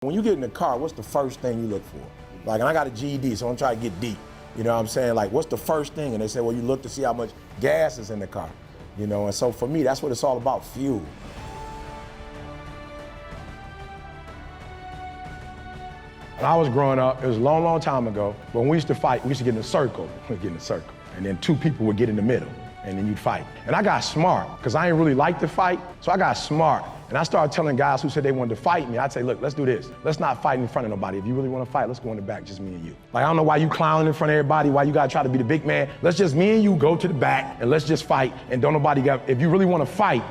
When you get in the car, what's the first thing you look for? Like, and I got a GED, so I'm trying to get deep. You know what I'm saying? Like, what's the first thing? And they say, well, you look to see how much gas is in the car. You know, and so for me, that's what it's all about, fuel. When I was growing up, it was a long, long time ago, but when we used to fight, we used to get in a circle. We'd get in a circle. And then two people would get in the middle, and then you'd fight. And I got smart, because I didn't really like to fight, so I got smart. And I started telling guys who said they wanted to fight me, I'd say, look, let's do this. Let's not fight in front of nobody. If you really want to fight, let's go in the back, just me and you. Like, I don't know why you clowning in front of everybody, why you gotta try to be the big man. Let's just, me and you, go to the back, and let's just fight, and don't nobody got, if you really want to fight.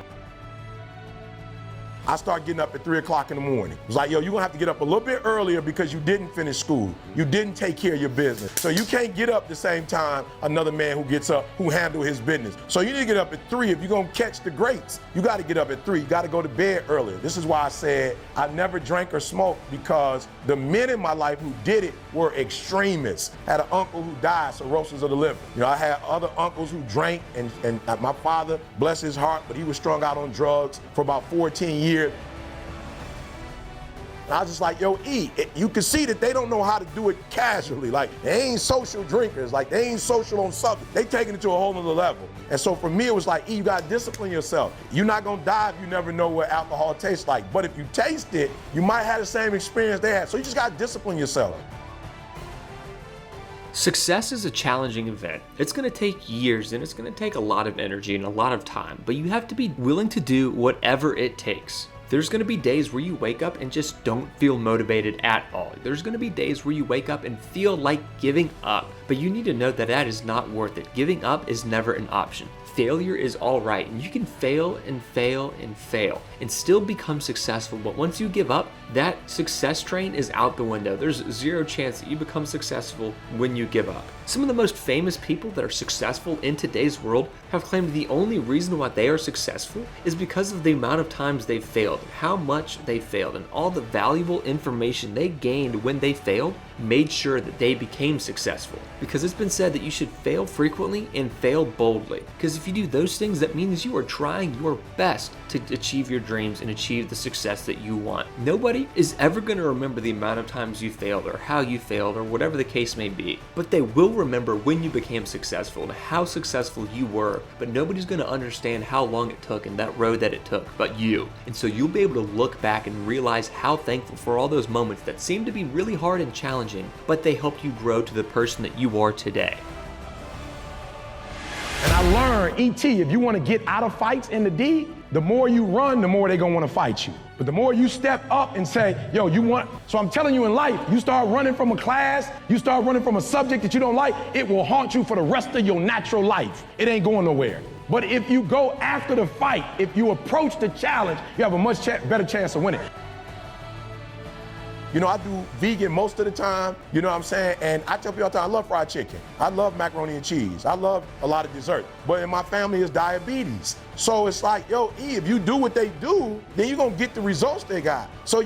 I started getting up at 3 o'clock in the morning. It was like, yo, you're gonna have to get up a little bit earlier because you didn't finish school. You didn't take care of your business. So you can't get up the same time another man who gets up, who handle his business. So you need to get up at 3 if you're gonna catch the greats. You gotta get up at 3, you gotta go to bed earlier. This is why I said I never drank or smoked, because the men in my life who did it were extremists. I had an uncle who died, cirrhosis of the liver. You know, I had other uncles who drank, and my father, bless his heart, but he was strung out on drugs for about 14 years. And I was just like, yo, E, you can see that they don't know how to do it casually. Like, they ain't social drinkers. Like, they ain't social on something. They taking it to a whole nother level. And so for me, it was like, E, you gotta discipline yourself. You're not gonna die if you never know what alcohol tastes like. But if you taste it, you might have the same experience they had. So you just gotta discipline yourself. Success is a challenging event. It's going to take years, and it's going to take a lot of energy and a lot of time, but you have to be willing to do whatever it takes. There's going to be days where you wake up and just don't feel motivated at all. There's going to be days where you wake up and feel like giving up, but you need to know that that is not worth it. Giving up is never an option. Failure is all right, and you can fail and fail and fail and still become successful, but once you give up, that success train is out the window. There's zero chance that you become successful when you give up. Some of the most famous people that are successful in today's world have claimed the only reason why they are successful is because of the amount of times they've failed, how much they failed, and all the valuable information they gained when they failed made sure that they became successful. Because it's been said that you should fail frequently and fail boldly. Because if you do those things, that means you are trying your best to achieve your dreams and achieve the success that you want. Nobody is ever going to remember the amount of times you failed or how you failed or whatever the case may be, but they will remember when you became successful and how successful you were, but nobody's going to understand how long it took and that road that it took but you. And so you'll be able to look back and realize how thankful for all those moments that seemed to be really hard and challenging, but they helped you grow to the person that you are today. And I learned, E.T., if you want to get out of fights in the D, the more you run, the more they're going to want to fight you. But the more you step up and say, yo, you want, so I'm telling you in life, you start running from a class, you start running from a subject that you don't like, it will haunt you for the rest of your natural life. It ain't going nowhere. But if you go after the fight, if you approach the challenge, you have a much better chance of winning. You know, I do vegan most of the time, you know what I'm saying? And I tell people all the time, I love fried chicken. I love macaroni and cheese. I love a lot of dessert. But in my family is diabetes. So it's like, yo, E, if you do what they do, then you're gonna get the results they got. So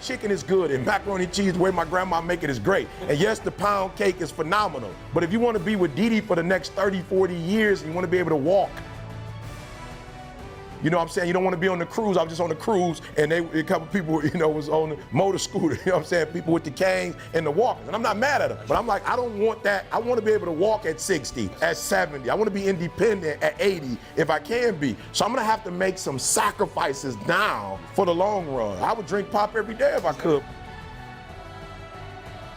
chicken is good, and macaroni and cheese, the way my grandma make it, is great. And yes, the pound cake is phenomenal. But if you wanna be with Dee Dee for the next 30, 40 years, and you wanna be able to walk, you know what I'm saying? You don't want to be on the cruise. I was just on the cruise, and a couple people, you know, was on the motor scooter. You know what I'm saying? People with the canes and the walkers. And I'm not mad at them, but I'm like, I don't want that. I want to be able to walk at 60, at 70. I want to be independent at 80 if I can be. So I'm going to have to make some sacrifices now for the long run. I would drink pop every day if I could.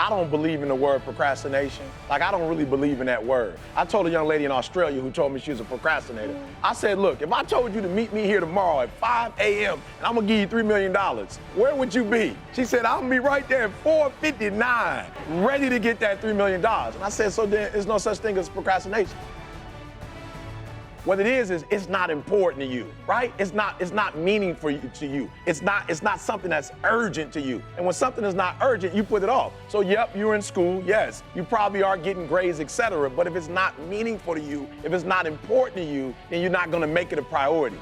I don't believe in the word procrastination. Like, I don't really believe in that word. I told a young lady in Australia who told me she was a procrastinator. I said, look, if I told you to meet me here tomorrow at 5 a.m. and I'm gonna give you $3 million, where would you be? She said, I'm gonna be right there at 4:59, ready to get that $3 million. And I said, so then there's no such thing as procrastination. What it is it's not important to you, right? It's not meaningful to you. It's not something that's urgent to you. And when something is not urgent, you put it off. So yep, you're in school, yes, you probably are getting grades, etc. But if it's not meaningful to you, if it's not important to you, then you're not gonna make it a priority.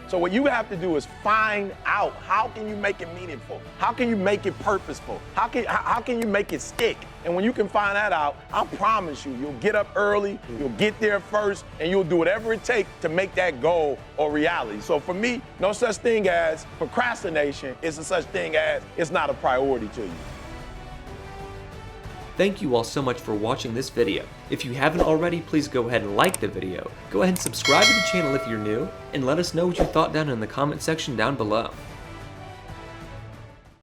So what you have to do is find out, how can you make it meaningful? How can you make it purposeful? How can you make it stick? And when you can find that out, I promise you, you'll get up early, you'll get there first, and you'll do whatever it takes to make that goal a reality. So for me, no such thing as procrastination. It's a such thing as it's not a priority to you. Thank you all so much for watching this video. If you haven't already, please go ahead and like the video. Go ahead and subscribe to the channel if you're new, and let us know what you thought down in the comment section down below.